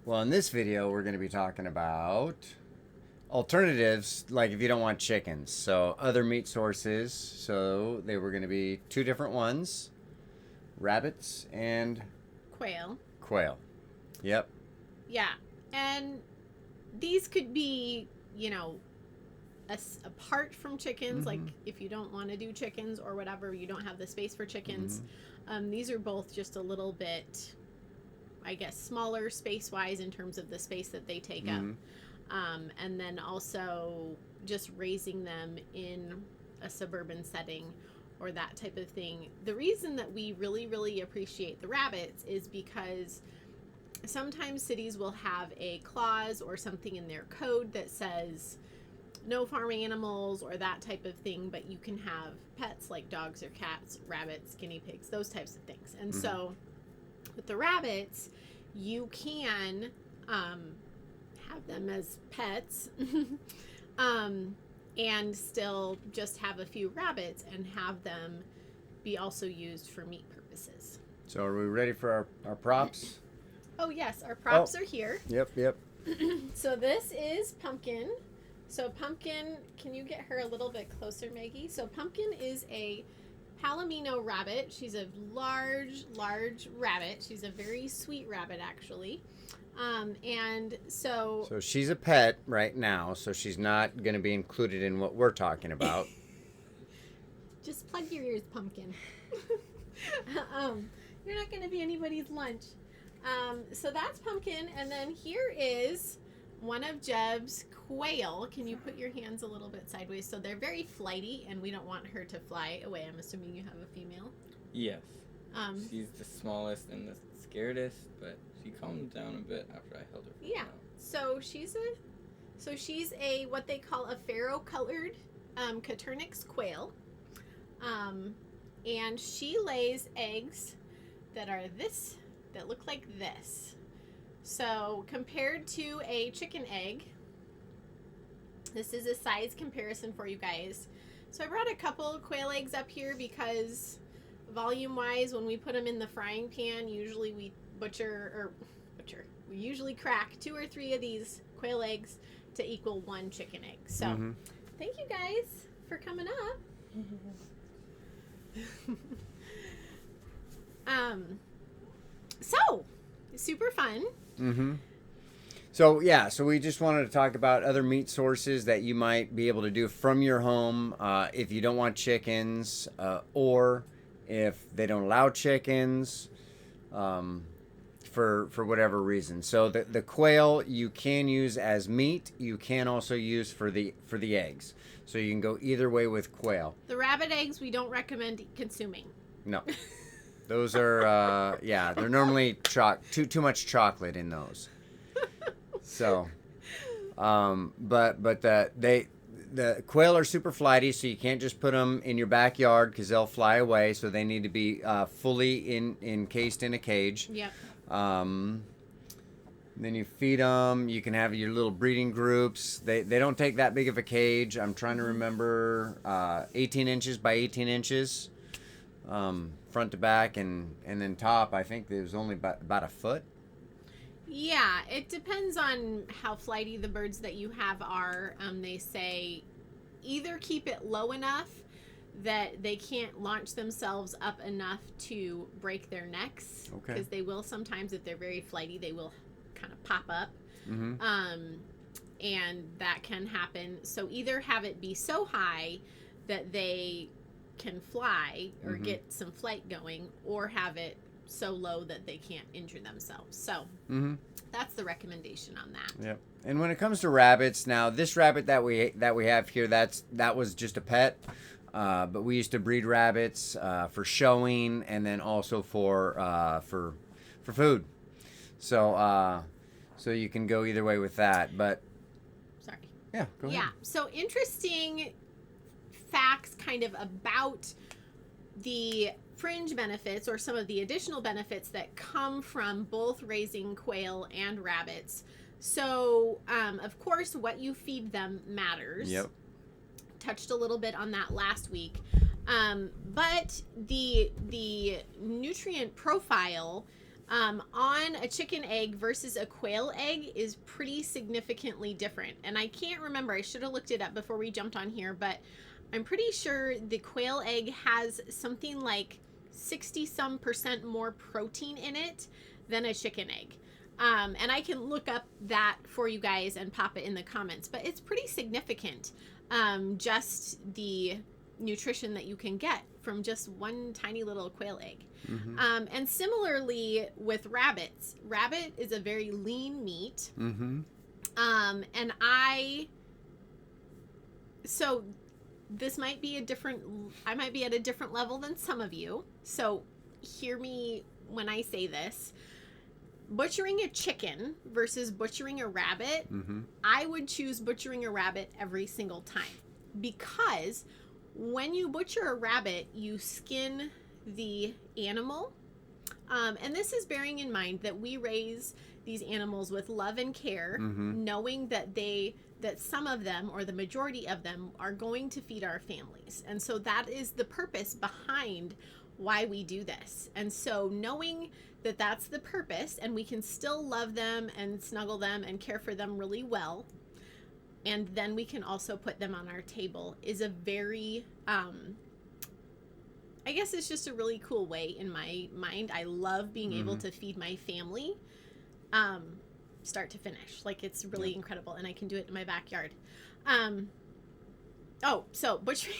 Well, in this video, we're going to be talking about alternatives, like if you don't want chickens. So, other meat sources. So, they were going to be two different ones, rabbits and Quail. quail. Yep. Yeah. And these could be, apart from chickens. Like if you don't want to do chickens or whatever, you don't have the space for chickens. These are both just a little bit, I guess, smaller space-wise in terms of the space that they take up. And then also just raising them in a suburban setting or that type of thing. The reason that we really, really appreciate the rabbits is because sometimes cities will have a clause or something in their code that says no farm animals or that type of thing, but you can have pets like dogs or cats, rabbits, guinea pigs, those types of things. And so with the rabbits, you can have them as pets and still just have a few rabbits and have them be also used for meat purposes. So, are we ready for our props? Oh, yes. Our props are here. Yep. So this is Pumpkin. So Pumpkin, can you get her a little bit closer, Maggie? So Pumpkin is a Palomino rabbit. She's a large rabbit. She's a very sweet rabbit, actually. And so she's a pet right now, so she's not going to be included in what we're talking about. Just plug your ears, Pumpkin. You're not going to be anybody's lunch. So that's Pumpkin, and then here is one of Jeb's Quail. Can you put your hands a little bit sideways? So they're very flighty, and we don't want her to fly away. I'm assuming you have a female. Yes. She's the smallest and the scaredest, but she calmed down a bit after I held her. Yeah. So she's a what they call a pharaoh-colored Coturnix quail, and she lays eggs that look like this. So compared to a chicken egg, this is a size comparison for you guys. So I brought a couple of quail eggs up here because volume wise, when we put them in the frying pan, usually we we usually crack 2 or 3 of these quail eggs to equal 1 chicken egg. So thank you guys for coming up. So super fun. So we just wanted to talk about other meat sources that you might be able to do from your home if you don't want chickens, or if they don't allow chickens, for whatever reason. So the quail you can use as meat. You can also use for the eggs. So you can go either way with quail. The rabbit eggs we don't recommend consuming. No. Those are they're normally too much chocolate in those. So, but the quail are super flighty, so you can't just put them in your backyard because they'll fly away. So they need to be fully encased in a cage. Yep. Then you feed them. You can have your little breeding groups. They don't take that big of a cage. I'm trying to remember 18 inches by 18 inches. Front to back and then top, I think there's only about a foot. Yeah, it depends on how flighty the birds that you have are. They say either keep it low enough that they can't launch themselves up enough to break their necks. Okay. Because they will sometimes, if they're very flighty, they will kind of pop up. And that can happen. So either have it be so high that they can fly or get some flight going, or have it so low that they can't injure themselves. So that's the recommendation on that. Yep. And when it comes to rabbits, now this rabbit that we have here, that was just a pet, but we used to breed rabbits for showing and then also for food. So you can go either way with that. But sorry. Yeah. Go ahead. Yeah. So interesting facts kind of about the fringe benefits or some of the additional benefits that come from both raising quail and rabbits. So, of course, what you feed them matters. Yep. Touched a little bit on that last week. But the nutrient profile on a chicken egg versus a quail egg is pretty significantly different. And I can't remember, I should have looked it up before we jumped on here, but I'm pretty sure the quail egg has something like 60% more protein in it than a chicken egg. And I can look up that for you guys and pop it in the comments, but it's pretty significant. Just the nutrition that you can get from just one tiny little quail egg. Mm-hmm. And similarly with rabbits, rabbit is a very lean meat. Mm-hmm. And so this might be I might be at a different level than some of you. So hear me when I say this. Butchering a chicken versus butchering a rabbit, Mm-hmm. I would choose butchering a rabbit every single time, because when you butcher a rabbit, you skin the animal. And this is bearing in mind that we raise these animals with love and care, Mm-hmm. knowing that some of them, or the majority of them, are going to feed our families. And so that is the purpose behind why we do this. And so knowing that that's the purpose, and we can still love them and snuggle them and care for them really well, and then we can also put them on our table, is a very I guess it's just a really cool way in my mind. I love being able to feed my family start to finish. Like, it's really incredible, and I can do it in my backyard. So butchering.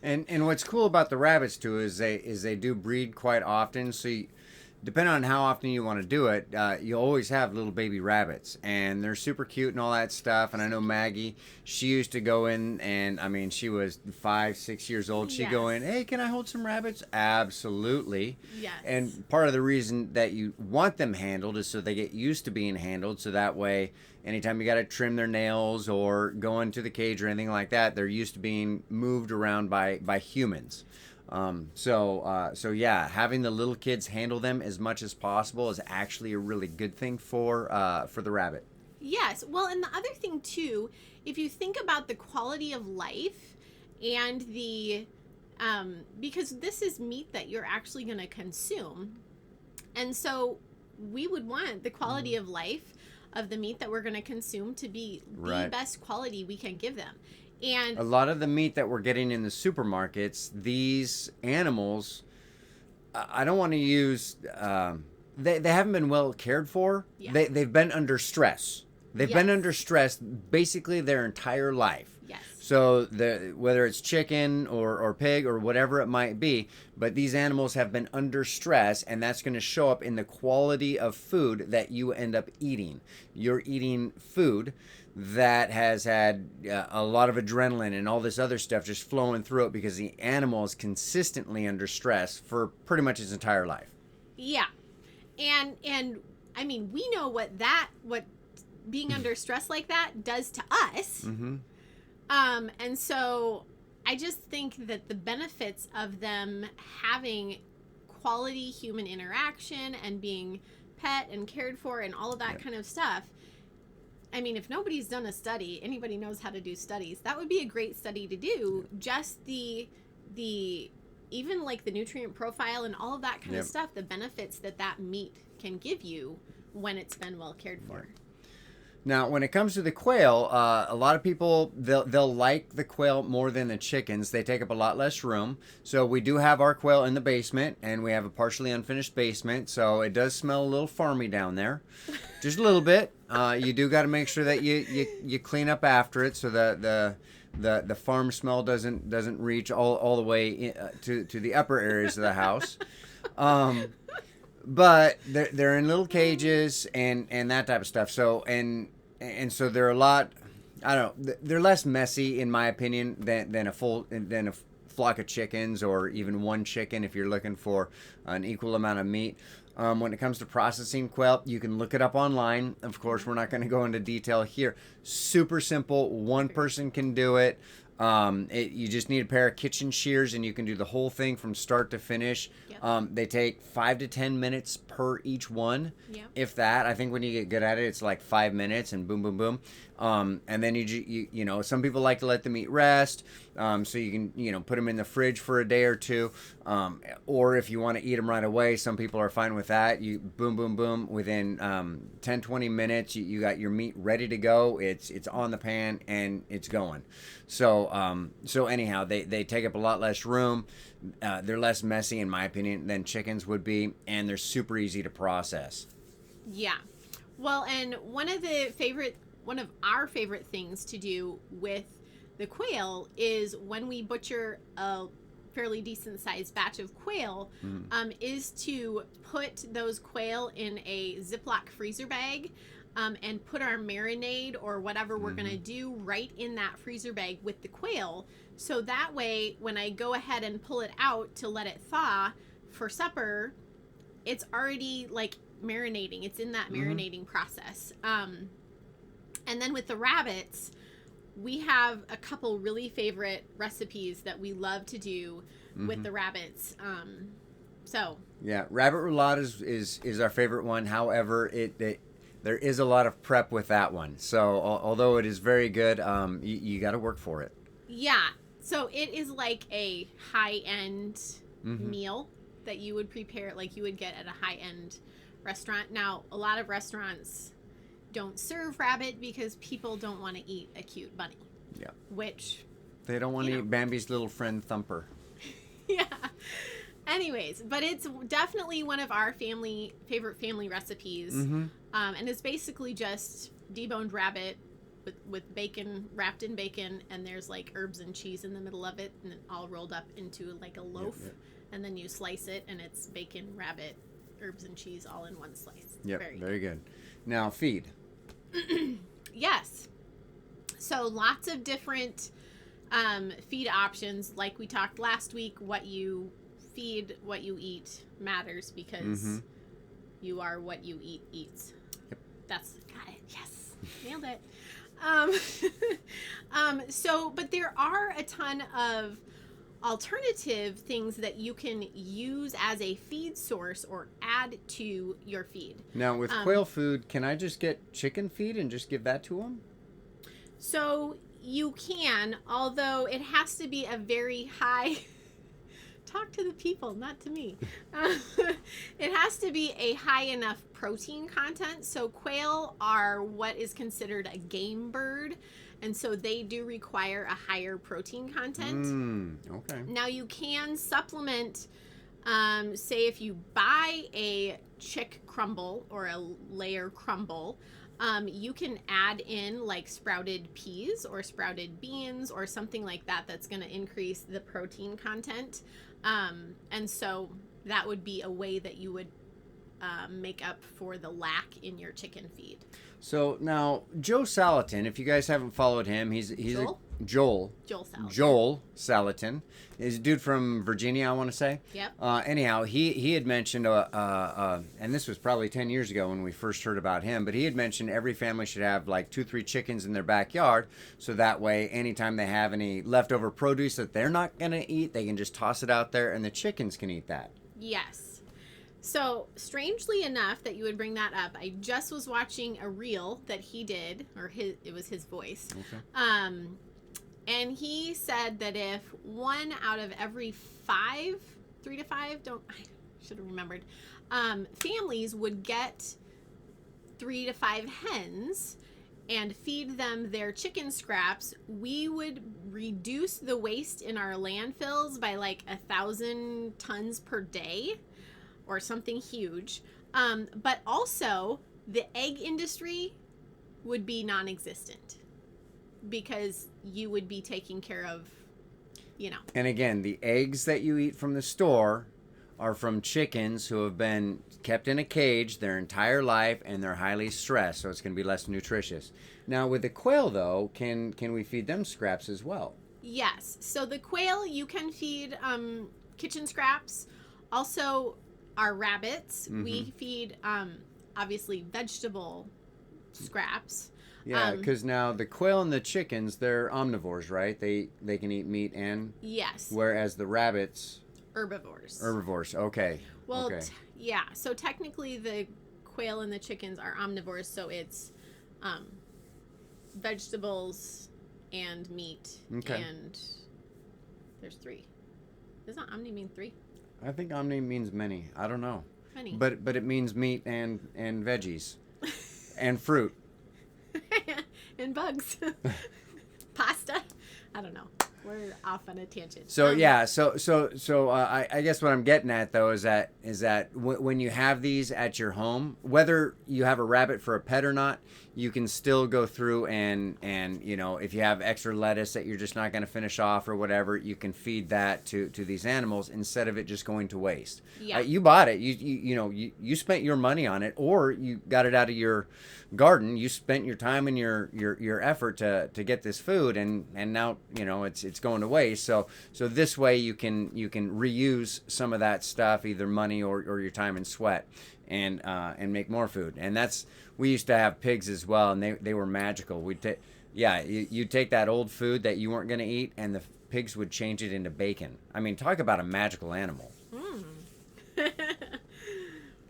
And what's cool about the rabbits too is they do breed quite often. So depending on how often you want to do it, you always have little baby rabbits, and they're super cute and all that stuff. And I know Maggie, she used to go in, and I mean, she was 5-6 years old. She'd go in, hey, can I hold some rabbits? Absolutely. Yes. And part of the reason that you want them handled is so they get used to being handled, so that way anytime you got to trim their nails or go into the cage or anything like that, they're used to being moved around by humans. So yeah, having the little kids handle them as much as possible is actually a really good thing for the rabbit. Yes. Well, and the other thing too, if you think about the quality of life and the because this is meat that you're actually going to consume, and so we would want the quality of life of the meat that we're going to consume to be the best quality we can give them. And a lot of the meat that we're getting in the supermarkets, these animals, I don't want to use, they haven't been well cared for. Yeah. They've been under stress. They've been Yes. under stress basically their entire life. yes. So whether it's chicken or pig or whatever it might be, but these animals have been under stress, and that's going to show up in the quality of food that you end up eating. You're eating food that has had a lot of adrenaline and all this other stuff just flowing through it because the animal is consistently under stress for pretty much its entire life. Yeah. And I mean, we know what being under stress like that does to us. Mm-hmm. And so I just think that the benefits of them having quality human interaction and being pet and cared for and all of that kind of stuff. I mean, if nobody's done a study, anybody knows how to do studies, that would be a great study to do. Just the even like the nutrient profile and all of that kind of stuff, the benefits that meat can give you when it's been well cared for. Now, when it comes to the quail, a lot of people, they'll like the quail more than the chickens. They take up a lot less room. So we do have our quail in the basement, and we have a partially unfinished basement. So it does smell a little farmy down there, just a little bit. You do got to make sure that you clean up after it, so that the farm smell doesn't reach all the way to the upper areas of the house. But they're in little cages and that type of stuff. So and so they're a lot, I don't know, they're less messy in my opinion than a flock of chickens, or even one chicken if you're looking for an equal amount of meat. When it comes to processing quail, you can look it up online. Of course, we're not going to go into detail here. Super simple. One person can do it. You just need a pair of kitchen shears, and you can do the whole thing from start to finish. Yep. They take 5 to 10 minutes per each one, Yep. if that. I think when you get good at it, it's like 5 minutes, and boom, boom, boom. And then you know, some people like to let the meat rest. So you can, put them in the fridge for a day or two. Or if you want to eat them right away, some people are fine with that. You boom, boom, boom. Within 10, 20 minutes, you got your meat ready to go. It's on the pan and it's going. So anyhow, they take up a lot less room. They're less messy, in my opinion, than chickens would be, and they're super easy to process. Yeah. Well, and one of our favorite things to do with the quail is when we butcher a fairly decent sized batch of quail, is to put those quail in a Ziploc freezer bag, and put our marinade or whatever we're going to do right in that freezer bag with the quail. So that way, when I go ahead and pull it out to let it thaw for supper, it's already like marinating. It's in that marinating process. And then with the rabbits, we have a couple really favorite recipes that we love to do with the rabbits. Yeah, rabbit roulade is our favorite one. However, there is a lot of prep with that one. So although it is very good, you got to work for it. Yeah. So it is like a high-end meal that you would prepare, like you would get at a high-end restaurant. Now, a lot of restaurants don't serve rabbit because people don't want to eat a cute bunny. Yeah. Which... They don't want to eat Bambi's little friend Thumper. Yeah. Anyways, but it's definitely one of our favorite family recipes. And it's basically just deboned rabbit with bacon, wrapped in bacon, and there's like herbs and cheese in the middle of it, and all rolled up into like a loaf. Yep. And then you slice it, and it's bacon, rabbit, herbs and cheese all in one slice. Yep, very good. Now, feed. Yes. So lots of different feed options. Like we talked last week, what you feed, what you eat matters because you are what you eat eats. Yep. Got it. Yes. Nailed it. But there are a ton of alternative things that you can use as a feed source or add to your feed. Now, with quail food, can I just get chicken feed and just give that to them? So you can, although it has to be a very high... Talk to the people, not to me. It has to be a high enough protein content. So quail are what is considered a game bird. And so they do require a higher protein content. Okay. Now you can supplement, say if you buy a chick crumble or a layer crumble, you can add in like sprouted peas or sprouted beans or something like that that's going to increase the protein content. And so that would be a way that you would make up for the lack in your chicken feed. So now Joe Salatin, if you guys haven't followed him, he's Joel Salatin. Joel Salatin is a dude from Virginia, I want to say. Yep. Anyhow, he had mentioned, and this was probably 10 years ago when we first heard about him, but he had mentioned every family should have like 2-3 chickens in their backyard, so that way anytime they have any leftover produce that they're not going to eat, they can just toss it out there and the chickens can eat that. Yes. So, strangely enough that you would bring that up, I just was watching a reel that he did, or it was his voice. Okay. And he said that if 1 out of every 5, 3 to 5, I should have remembered, families would get 3 to 5 hens and feed them their chicken scraps, we would reduce the waste in our landfills by like 1,000 tons per day. Or something huge. But also, the egg industry would be non-existent because you would be taking care of, And again, the eggs that you eat from the store are from chickens who have been kept in a cage their entire life and they're highly stressed, so it's going to be less nutritious. Now, with the quail, though, can we feed them scraps as well? Yes. So the quail, you can feed kitchen scraps. Also... Our rabbits, we feed, obviously, vegetable scraps. Yeah, because now the quail and the chickens, they're omnivores, right? They can eat meat and... Yes. Whereas the rabbits... Herbivores. Okay. Well, okay. So technically the quail and the chickens are omnivores, so it's vegetables and meat and There's 3. Does not omni mean 3? I think omni means many. I don't know. Many. But it means meat and veggies and fruit. And bugs. Pasta. I don't know. We're off on a tangent. So yeah, I guess what I'm getting at though is that when you have these at your home, whether you have a rabbit for a pet or not, you can still go through and if you have extra lettuce that you're just not going to finish off or whatever, you can feed that to these animals instead of it just going to waste. Yeah. You bought it, you spent your money on it, or you got it out of your garden. You spent your time and your effort to get this food, and now it's going to waste. So this way you can reuse some of that stuff, either money or your time and sweat, and make more food. And we used to have pigs as well, and they were magical. You take that old food that you weren't going to eat, and the pigs would change it into bacon. I mean, talk about a magical animal.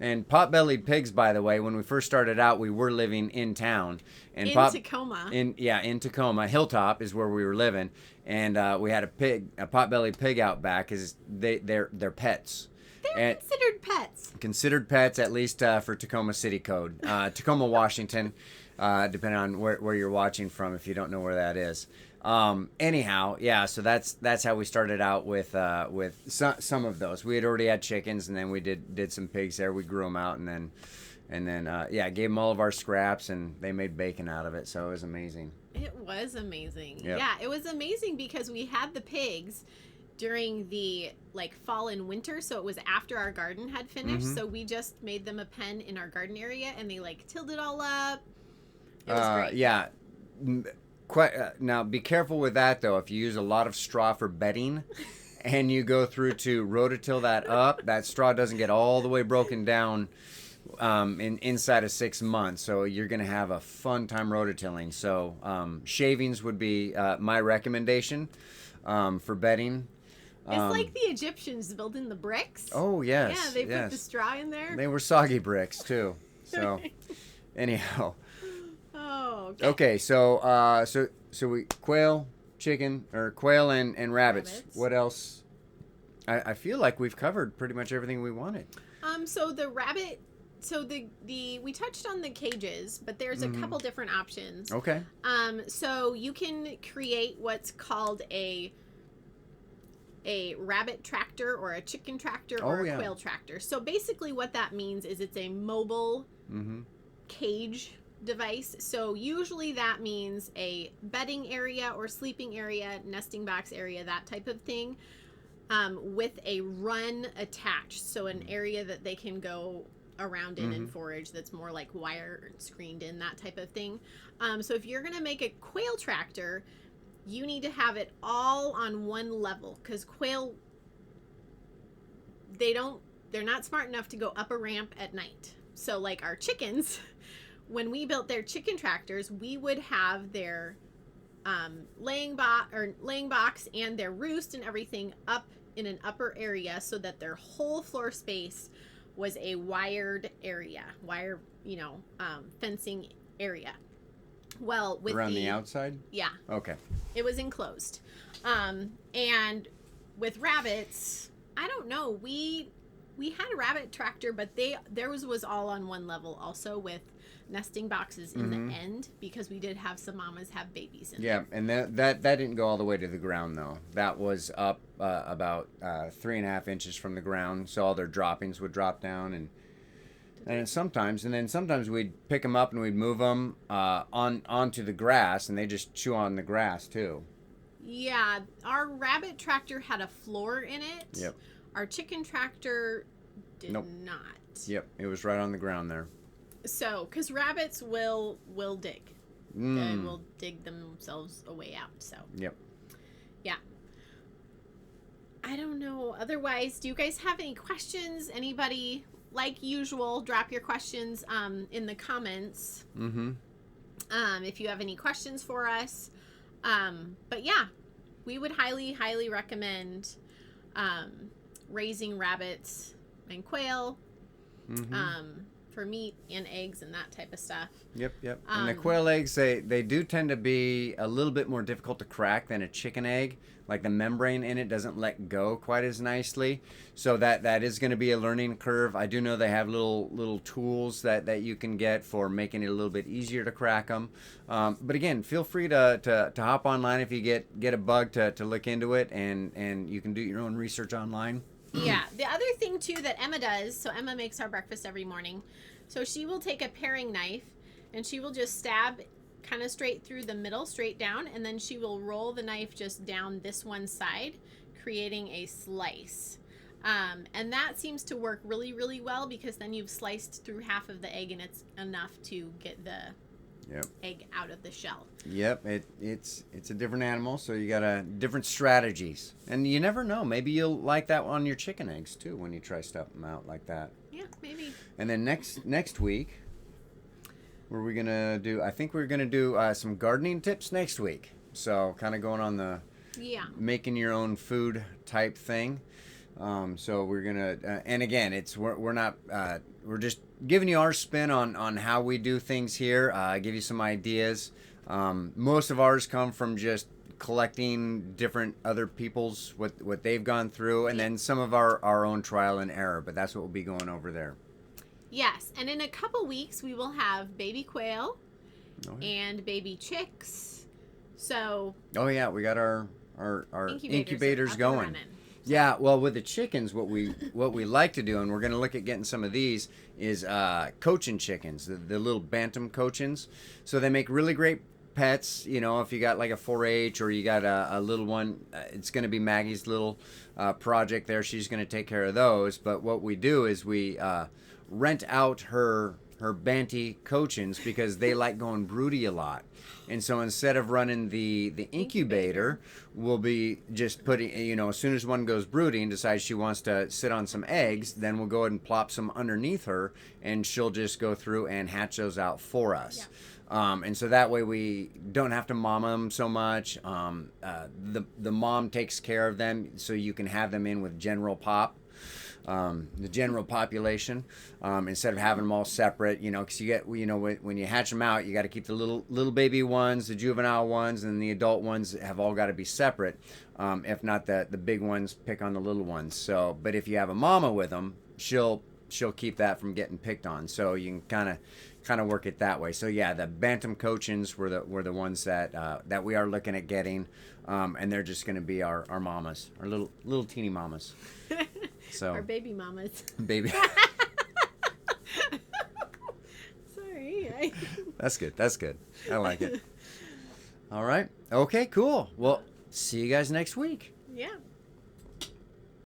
And pot-bellied pigs, by the way, when we first started out, we were living in town. And Tacoma. In Tacoma. Hilltop is where we were living. And we had a pot-bellied pig out back because they're pets. They're considered pets. Considered pets, at least for Tacoma City Code. Tacoma, Washington, depending on where you're watching from, if you don't know where that is. Anyhow, yeah, so that's how we started out with some of those. We had already had chickens, and then we did some pigs there. We grew them out, and then gave them all of our scraps, and they made bacon out of it. So it was amazing. It was amazing. Yep. Yeah, it was amazing because we had the pigs during the fall and winter, so it was after our garden had finished. Mm-hmm. So we just made them a pen in our garden area, and they tilled it all up. It was great. Yeah. Now be careful with that though. If you use a lot of straw for bedding, and you go through to rototill that up, that straw doesn't get all the way broken down inside of 6 months. So you're gonna have a fun time rototilling. So shavings would be my recommendation for bedding. It's like the Egyptians building the bricks. Oh yes. Yeah, they put the straw in there. They were soggy bricks too. So anyhow. Oh. Okay, so we quail, chicken, or quail and rabbits. What else? I feel like we've covered pretty much everything we wanted. So the rabbit, we touched on the cages, but there's a couple different options. Okay. So you can create what's called a rabbit tractor or a chicken tractor or a quail tractor. So basically what that means is it's a mobile cage device. So usually that means a bedding area or sleeping area, nesting box area, that type of thing, with a run attached. So an area that they can go around in and forage that's more like wire screened in, that type of thing. So if you're going to make a quail tractor, you need to have it all on one level, because quail, they're not smart enough to go up a ramp at night. So like our chickens, when we built their chicken tractors, we would have their laying box and their roost and everything up in an upper area, so that their whole floor space was a wired area, fencing area. Well, with around the outside? Yeah. Okay. It was enclosed. And with rabbits, I don't know. We had a rabbit tractor, but theirs was all on one level also, with nesting boxes in the end, because we did have some mamas have babies in there. Yeah, and that didn't go all the way to the ground though. That was up about 3.5 inches from the ground, so all their droppings would drop down, and sometimes we'd pick them up and we'd move them onto the grass, and they just chew on the grass too. Yeah, our rabbit tractor had a floor in it. Yep. Our chicken tractor did not. Yep, it was right on the ground there. So, because rabbits will dig. They will dig themselves a way out. So. Yep. Yeah. I don't know. Otherwise, do you guys have any questions? Anybody, like usual, drop your questions in the comments. If you have any questions for us. But yeah, we would highly, highly recommend raising rabbits and quail. for meat and eggs and that type of stuff. Yep. And the quail eggs, they do tend to be a little bit more difficult to crack than a chicken egg. Like the membrane in it doesn't let go quite as nicely. So that is going to be a learning curve. I do know they have little tools that you can get for making it a little bit easier to crack them. But again, feel free to hop online if you get a bug to look into it, and you can do your own research online. Yeah. The other thing too that Emma does, so Emma makes our breakfast every morning. So she will take a paring knife and she will just stab kind of straight through the middle, straight down, and then she will roll the knife just down this one side, creating a slice. And that seems to work really, really well because then you've sliced through half of the egg and it's enough to get the egg out of the shell. Yep, it's a different animal, so you got different strategies. And you never know, maybe you'll like that on your chicken eggs too when you try stuff them out like that. Yeah, maybe. And then next week, what are we gonna do? I think we're gonna do some gardening tips next week. So kind of going on the making your own food type thing. So we're gonna, and again, we're not we're just giving you our spin on how we do things here. Give you some ideas. Most of ours come from just collecting different other people's what they've gone through, and then some of our own trial and error. But that's what we'll be going over there. Yes, and in a couple weeks we will have baby quail and baby chicks. So we got our incubators going. Running. Yeah, well, with the chickens, what we like to do, and we're going to look at getting some of these, is Cochin chickens, the little Bantam Cochins. So they make really great pets. You know, if you got like a 4-H or you got a little one, it's going to be Maggie's little project there. She's going to take care of those. But what we do is we rent out her Banty Cochins because they like going broody a lot. And so instead of running the incubator, we'll be just putting, as soon as one goes broody and decides she wants to sit on some eggs, then we'll go ahead and plop some underneath her, and she'll just go through and hatch those out for us. Yeah. And so that way we don't have to mama them so much. The mom takes care of them, so you can have them in with general pop. The general population, instead of having them all separate, because you get, when you hatch them out, you got to keep the little baby ones, the juvenile ones, and the adult ones have all got to be separate. If not, the big ones pick on the little ones. So, but if you have a mama with them, she'll keep that from getting picked on. So you can kind of work it that way. So yeah, the Bantam Cochins were the ones that we are looking at getting, and they're just going to be our mamas, our little teeny mamas. So our baby mamas. Baby. Sorry. That's good. I like it. All right. Okay, cool. Well, see you guys next week. Yeah.